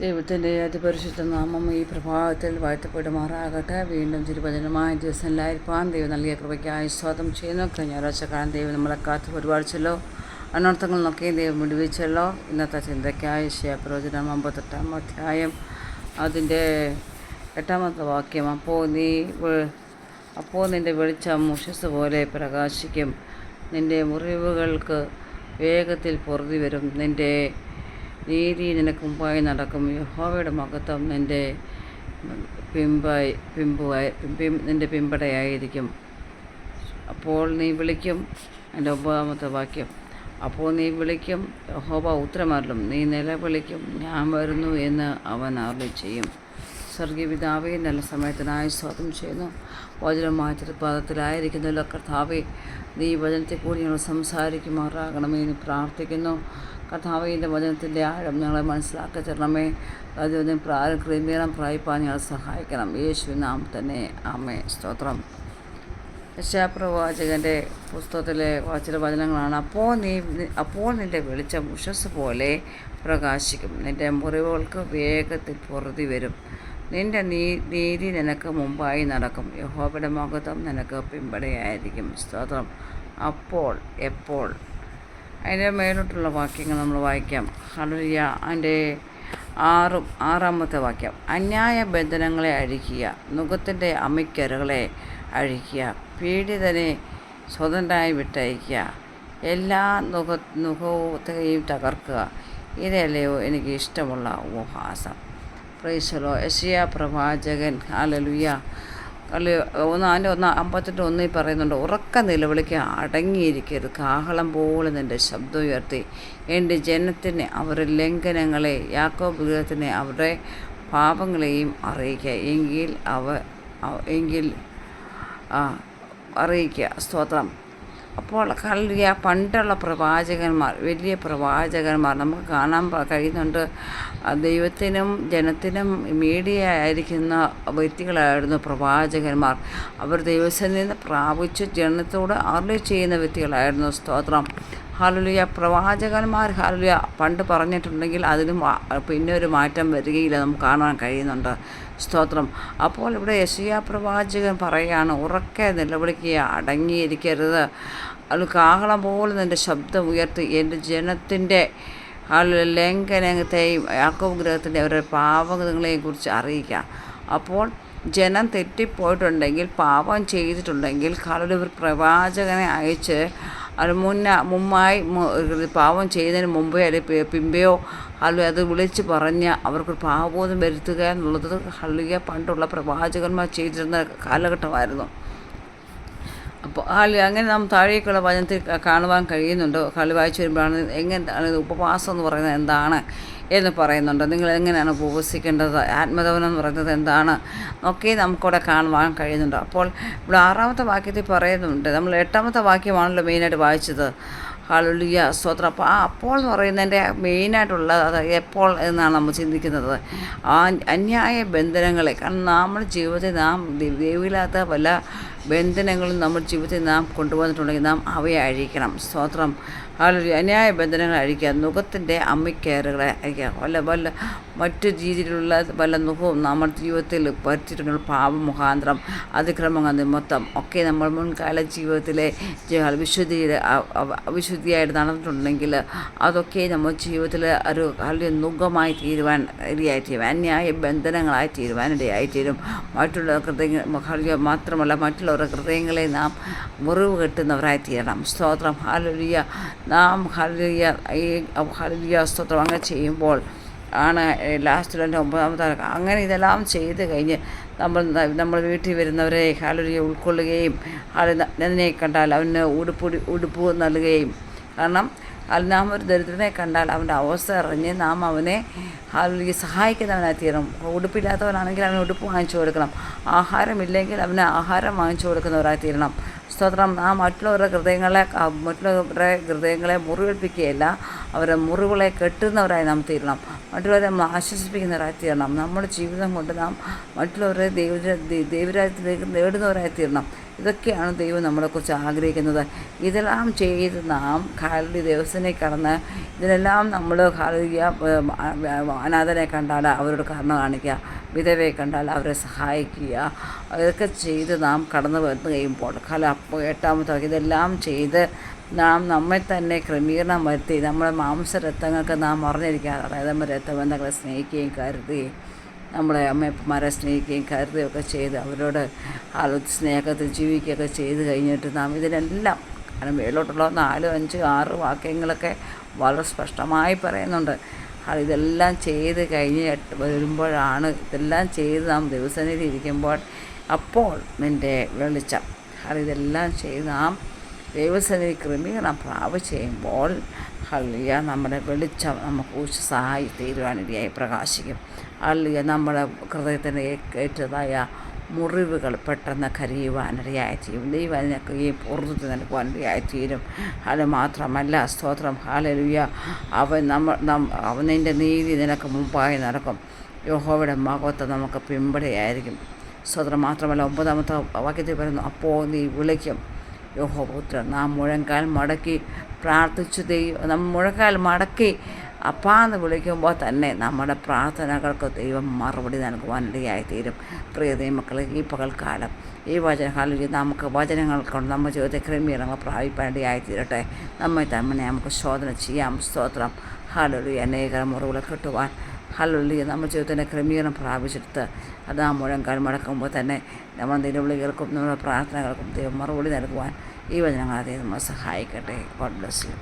ദൈവത്തിൻ്റെ അതിപരിശുദ്ധ നാമം ഈ പ്രഭാതത്തിൽ വാഴ്ത്തപ്പെടുമാറാകട്ടെ. വീണ്ടും തിരുവചനമായ ദിവസങ്ങളിലായിരിക്കാൻ ദൈവം നൽകിയ കൃപയ്ക്കായി സ്വാഗതം ചെയ്യുന്നു. കഴിഞ്ഞ ഒരാഴ്ചക്കാലം ദൈവം നമ്മളെ കാത്ത് പരിപാലിച്ചല്ലോ. അനർത്ഥങ്ങൾ നോക്കിയും ദൈവം വിടുവിച്ചല്ലോ. ഇന്നത്തെ ചിന്തയ്ക്കായി യേശയ്യാപ്രവചനം 58-ാം അധ്യായം അതിൻ്റെ 8-ാമത്തെ വാക്യം. അപ്പോൾ നിൻ്റെ വെളിച്ചം ഉഷസ് പോലെ പ്രകാശിക്കും, നിൻ്റെ മുറിവുകൾക്ക് വേഗത്തിൽ പൊറുതി വരും, നിൻ്റെ നീതി നിനക്ക് മുമ്പായി നടക്കും, യഹോവയുടെ മഹത്വം നിൻ്റെ നിൻ്റെ പിമ്പടയായിരിക്കും. അപ്പോൾ നീ വിളിക്കും. എൻ്റെ 9-ാമത്തെ വാക്യം. അപ്പോൾ നീ വിളിക്കും, യഹോവ ഉത്തരമരുളും, നീ നിലവിളിക്കും, ഞാൻ വരുന്നു എന്ന് അവൻ അരുളി ചെയ്യും. സ്വർഗീയ പിതാവേ, നല്ല സമയത്തിനായി സ്വാഗതം ചെയ്യുന്നു. വചനമായ തൃപാദത്തിലായിരിക്കുന്നല്ലോ കർത്താവേ, നീ വചനത്തെ കൂടി ഞങ്ങൾ സംസാരിക്കുമാറാകണമേ എന്ന് പ്രാർത്ഥിക്കുന്നു. കർത്താവേ, എൻ്റെ വചനത്തിൻ്റെ ആഴം ഞങ്ങളെ മനസ്സിലാക്കി തരണമേ. അതിന് ക്രമീകരണം പ്രാപിപ്പാൻ ഞങ്ങളെ സഹായിക്കണം. യേശു നാം തന്നെ ആമേ. സ്തോത്രം. യെശയ്യാപ്രവാചകൻ്റെ പുസ്തകത്തിലെ ചില വചനങ്ങളാണ്. അപ്പോൾ നിൻ്റെ വെളിച്ചം ഉഷസ് പോലെ പ്രകാശിക്കും, നിൻ്റെ മുറിവുകൾക്ക് വേഗത്തിൽ പൊറുതി വരും, നിൻ്റെ നീതി നിനക്ക് മുമ്പായി നടക്കും, യഹോവയുടെ മഹത്വം നിനക്ക് പിമ്പടയായിരിക്കും. സ്തോത്രം. അപ്പോൾ എപ്പോൾ. അതിൻ്റെ മേലോട്ടുള്ള വാക്യങ്ങൾ നമ്മൾ വായിക്കാം. ഹല്ലേലൂയ. അതിൻ്റെ 6-ാമത്തെ വാക്യം. അന്യായ ബന്ധനങ്ങളെ അഴിക്കുക, നുകത്തിൻ്റെ അമിക്കരകളെ അഴിക്കുക, പീഡിതനെ സ്വതന്ത്രമായി വിട്ടയക്കുക, എല്ലാ നുകത്തെയും തകർക്കുക, ഇതല്ലയോ എനിക്ക് ഇഷ്ടമുള്ള ഉപഹാസം. Praise the Lord. യെശയ്യാ പ്രവാചകൻ ഹല്ലേലൂയ. 58:1 പറയുന്നുണ്ട്, ഉറക്ക നിലവിളിക്ക് അടങ്ങിയിരിക്കരുത്, കാഹളം പോലെ നിൻ്റെ ശബ്ദം ഉയർത്തി എൻ്റെ ജനത്തിന് അവരുടെ ലംഘനങ്ങളെ, യാക്കോബ് ഗൃഹത്തിന് അവരുടെ പാപങ്ങളെയും അറിയിക്കുക. അറിയിക്കുക. സ്തോത്രം. അപ്പോൾ ഹല്ലേലൂയ. പണ്ടുള്ള പ്രവാചകന്മാർ, വലിയ പ്രവാചകന്മാർ നമുക്ക് കാണാൻ കഴിയുന്നുണ്ട്. ദൈവത്തിനും ജനത്തിനും മീഡിയ ആയിരിക്കുന്ന വ്യക്തികളായിരുന്നു പ്രവാചകന്മാർ. അവർ ദൈവത്തിൽ നിന്ന് പ്രാപിച്ച് ജനത്തോട് അരുളി ചെയ്യുന്ന വ്യക്തികളായിരുന്നു. സ്തോത്രം. ഹല്ലേലൂയ. പ്രവാചകന്മാർ ഹല്ലേലൂയ പണ്ട് പറഞ്ഞിട്ടുണ്ടെങ്കിൽ അതിനും പിന്നെ ഒരു മാറ്റം വരികയില്ല, നമുക്ക് കാണാൻ കഴിയുന്നുണ്ട്. സ്തോത്രം. അപ്പോൾ ഇവിടെ യെശയ്യാ പ്രവാചകൻ പറയുകയാണ്, ഉറക്കെ നിലവിളിക്കുക, അടങ്ങിയിരിക്കരുത്, അത് കാഹളം പോലെ നിൻ്റെ ശബ്ദം ഉയർത്തി എൻ്റെ ജനത്തിൻ്റെ ലംഘനത്തെയും യാക്കോബ് ഗൃഹത്തിൻ്റെ അവരുടെ പാപങ്ങളെയും കുറിച്ച് അറിയിക്കുക. അപ്പോൾ ജനം തെറ്റിപ്പോയിട്ടുണ്ടെങ്കിൽ, പാപം ചെയ്തിട്ടുണ്ടെങ്കിൽ ഒരു പ്രവാചകനെ അയച്ച് അത് മുമ്പായി പാപം ചെയ്യുന്നതിന് മുമ്പേ അല്ലെങ്കിൽ പിമ്പെയോ അല്ലെങ്കിൽ അത് വിളിച്ച് പറഞ്ഞ് അവർക്ക് പാപബോധം വരുത്തുക എന്നുള്ളത് ഹല്ലേലൂയ പണ്ടുള്ള പ്രവാചകന്മാർ ചെയ്തിരുന്ന കാലഘട്ടമായിരുന്നു. അപ്പോൾ അങ്ങനെ നാം താഴേക്കുള്ള വചനത്തിൽ കാണുവാൻ കഴിയുന്നുണ്ട്. വായിച്ചു വരുമ്പോഴാണ് എങ്ങനെയാണ് ഉപവാസം എന്ന് പറയുന്നത് എന്താണ് എന്ന് പറയുന്നുണ്ട്. നിങ്ങൾ എങ്ങനെയാണ് ഉപവസിക്കേണ്ടത്, ആത്മദവനം എന്ന് പറയുന്നത് എന്താണ് ഒക്കെ നമുക്കിവിടെ കാണുവാൻ കഴിയുന്നുണ്ട്. അപ്പോൾ ഇവിടെ 6-ാമത്തെ വാക്യത്തിൽ പറയുന്നുണ്ട്. നമ്മൾ 8-ാമത്തെ വാക്യമാണല്ലോ മെയിനായിട്ട് വായിച്ചത്. ഹല്ലേലൂയ. സ്തോത്രം. അപ്പോൾ അപ്പോൾ എന്ന് പറയുന്നതിൻ്റെ മെയിനായിട്ടുള്ള അത് എപ്പോൾ എന്നാണ് നമ്മൾ ചിന്തിക്കുന്നത്. അന്യായ ബന്ധനങ്ങളെ, കാരണം നമ്മുടെ ജീവിതത്തിൽ നാം ദൈവമില്ലാത്ത വല്ല ബന്ധനങ്ങളും നമ്മുടെ ജീവിതത്തിൽ നാം കൊണ്ടുവന്നിട്ടുണ്ടെങ്കിൽ നാം അവയെ അഴിക്കണം. സ്തോത്രം. ഹല്ലേലൂയ. അന്യായ ബന്ധനങ്ങൾ അഴിക്കുക, നുകത്തിൻ്റെ അമ്മിക്കയറുകളെ അഴിക്കുക, വല്ല മറ്റു രീതിയിലുള്ള വല്ല നുഖവും നമ്മുടെ ജീവിതത്തിൽ വരുത്തിയിട്ടുള്ള പാപമുഖാന്തരം, അതിക്രമങ്ങൾ നിമിത്തം ഒക്കെ നമ്മൾ മുൻകാല ജീവിതത്തിലെ അവിശുദ്ധിയായിട്ട് നടന്നിട്ടുണ്ടെങ്കിൽ അതൊക്കെ നമ്മുടെ ജീവിതത്തിൽ ഒരു വലിയ നുഖമായി തീരുവാൻ ഇടയായിത്തീരും, അന്യായ ബന്ധനങ്ങളായി തീരുവാൻ ഇടയായിത്തീരും. മറ്റുള്ള മാത്രമല്ല മറ്റുള്ളവരുടെ ഹൃദയങ്ങളെ നാം മുറിവ് കെട്ടുന്നവരായി തീരണം. സ്തോത്രം. ഹല്ലേലൂയ. നാം ഹല്ലേലൂയ സ്തോത്രം. അങ്ങനെ ചെയ്യുമ്പോൾ ആണ് ലാസ്റ്റിലെ 9-ാമത്തെ അങ്ങനെ ഇതെല്ലാം ചെയ്ത് കഴിഞ്ഞ് നമ്മൾ വീട്ടിൽ വരുന്നവരെ ഹല്ലേലൂയ ഉൾക്കൊള്ളുകയും അതിനെ കണ്ടാൽ അവന് ഉടുപ്പ് നൽകുകയും, കാരണം നാം ഒരു ദരിദ്രനെ കണ്ടാൽ അവൻ്റെ അവസ്ഥ അറിഞ്ഞ് നാം അവനെ ഹല്ലേലൂയ സഹായിക്കുന്നവനായി തീരണം. ഉടുപ്പില്ലാത്തവനാണെങ്കിൽ അവന് ഉടുപ്പ് വാങ്ങിച്ചു കൊടുക്കണം, ആഹാരമില്ലെങ്കിൽ അവന് ആഹാരം വാങ്ങിച്ചു കൊടുക്കുന്നവരായി തീരണം. സ്തോത്രം. നാം മറ്റുള്ളവരുടെ ഹൃദയങ്ങളെ മുറിവേൽപ്പിക്കുകയല്ല, അവരുടെ മുറിവുകളെ കെട്ടുന്നവരായി നാം തീരണം, മറ്റുള്ളവരെ ആശ്വസിപ്പിക്കുന്നവരായി തീരണം. നമ്മുടെ ജീവിതം കൊണ്ട് നാം മറ്റുള്ളവരെ ദൈവരാജ്യത്തിലേക്ക് നേടുന്നവരായി തീരണം. ഇതൊക്കെയാണ് ദൈവം നമ്മളെക്കുറിച്ച് ആഗ്രഹിക്കുന്നത്. ഇതെല്ലാം ചെയ്ത് നാം ദിവസനെ കടന്ന് ഇതിനെല്ലാം നമ്മൾ അനാഥനെ കണ്ടാൽ അവരോട് കരുണ കാണിക്കുക, വിധവയെ കണ്ടാൽ അവരെ സഹായിക്കുക, അതൊക്കെ ചെയ്ത് നാം കടന്നു വന്നു കഴിയുമ്പോൾ 8-ാമത്തെ ഇതെല്ലാം ചെയ്ത് നാം നമ്മെ തന്നെ ക്രമീകരണം വരുത്തി നമ്മുടെ മാംസരക്തങ്ങൾക്ക് നാം മറിഞ്ഞിരിക്കാതെ, അതായത് നമ്മുടെ രക്തബന്ധങ്ങളെ സ്നേഹിക്കുകയും കരുതുകയും നമ്മളെ അമ്മയപ്പന്മാരെ സ്നേഹിക്കുകയും കരുതുകയൊക്കെ ചെയ്ത് അവരോട് സ്നേഹത്തിൽ ജീവിക്കുകയൊക്കെ ചെയ്ത് കഴിഞ്ഞിട്ട് നാം ഇതിനെല്ലാം, കാരണം മേലോട്ടുള്ള 4, 5, 6 വാക്യങ്ങളൊക്കെ വളരെ സ്പഷ്ടമായി പറയുന്നുണ്ട്. ഇതെല്ലാം ചെയ്ത് കഴിഞ്ഞ് വരുമ്പോഴാണ്, ഇതെല്ലാം ചെയ്ത് നാം ദിവസത്തിൽ ഇരിക്കുമ്പോൾ അപ്പോൾ നിൻ്റെ വെളിച്ചം, ഇതെല്ലാം ചെയ്ത് നാം ദൈവസന്നിധി ക്രമീകരണം ചെയ്യുമ്പോൾ നമ്മുടെ വെളിച്ചം നമുക്ക് സഹായി തീരുവാനിടയായി പ്രകാശിക്കും. നമ്മുടെ ഹൃദയത്തിൻ്റെ ഏറ്റതായ മുറിവുകൾ പെട്ടെന്ന് കരിയുവാനിടയായിത്തീരും. ദൈവം അതിനൊക്കെ ഈ പുറത്ത് നൽകുവാനിടയായിത്തീരും. അത് മാത്രമല്ല, സ്തോത്രം, ഹല്ലേലൂയ, അവൻ നിൻ്റെ നീതി നിനക്ക് മുമ്പായി നടക്കും. യഹോവയുടെ മഹത്വം നമുക്ക് പിമ്പടയായിരിക്കും. സ്തോത്രം മാത്രമല്ല, 9-ാമത്തെ വാക്യത്തിൽ പറയുന്നു, അപ്പോൾ നീ വിളിക്കും യഹോവപുത്രൻ. നാം മുഴങ്കാൽ മടക്കി പ്രാർത്ഥിച്ചു മുഴങ്കാൽ മടക്കി അപ്പാന്ന് വിളിക്കുമ്പോൾ തന്നെ നമ്മുടെ പ്രാർത്ഥനകൾക്ക് ദൈവം മറുപടി നൽകുവാനിടയായിത്തീരും. പ്രിയ ദൈവമക്കളെ, ഈ പകൽക്കാലം ഈ വചനകാലം നമുക്ക് വചനങ്ങൾ കൊണ്ട് നമ്മുടെ ജീവിതത്തെ ക്രമീകരണങ്ങൾ പ്രാപിപ്പാനിടയായിത്തീരട്ടെ. നമ്മെ തന്നെ നമുക്ക് ശോധന ചെയ്യാം. സ്തോത്രം, ഹല്ലേലൂയ. അനേകം മുറിവുകൾ കിട്ടുവാൻ ഹല്ലേലൂയ നമ്മുടെ ജീവിതത്തിൻ്റെ ക്രമീകരണം പ്രാപിച്ചെടുത്ത് അത് ആ മുഴങ്കാൽ മടക്കുമ്പോൾ തന്നെ നമ്മുടെ നിലവിളികൾക്കും നമ്മുടെ പ്രാർത്ഥനകൾക്കും ദൈവം മറുപടി നൽകുവാൻ ഈ വചനങ്ങൾ നമ്മളെ സഹായിക്കട്ടെ. God bless you.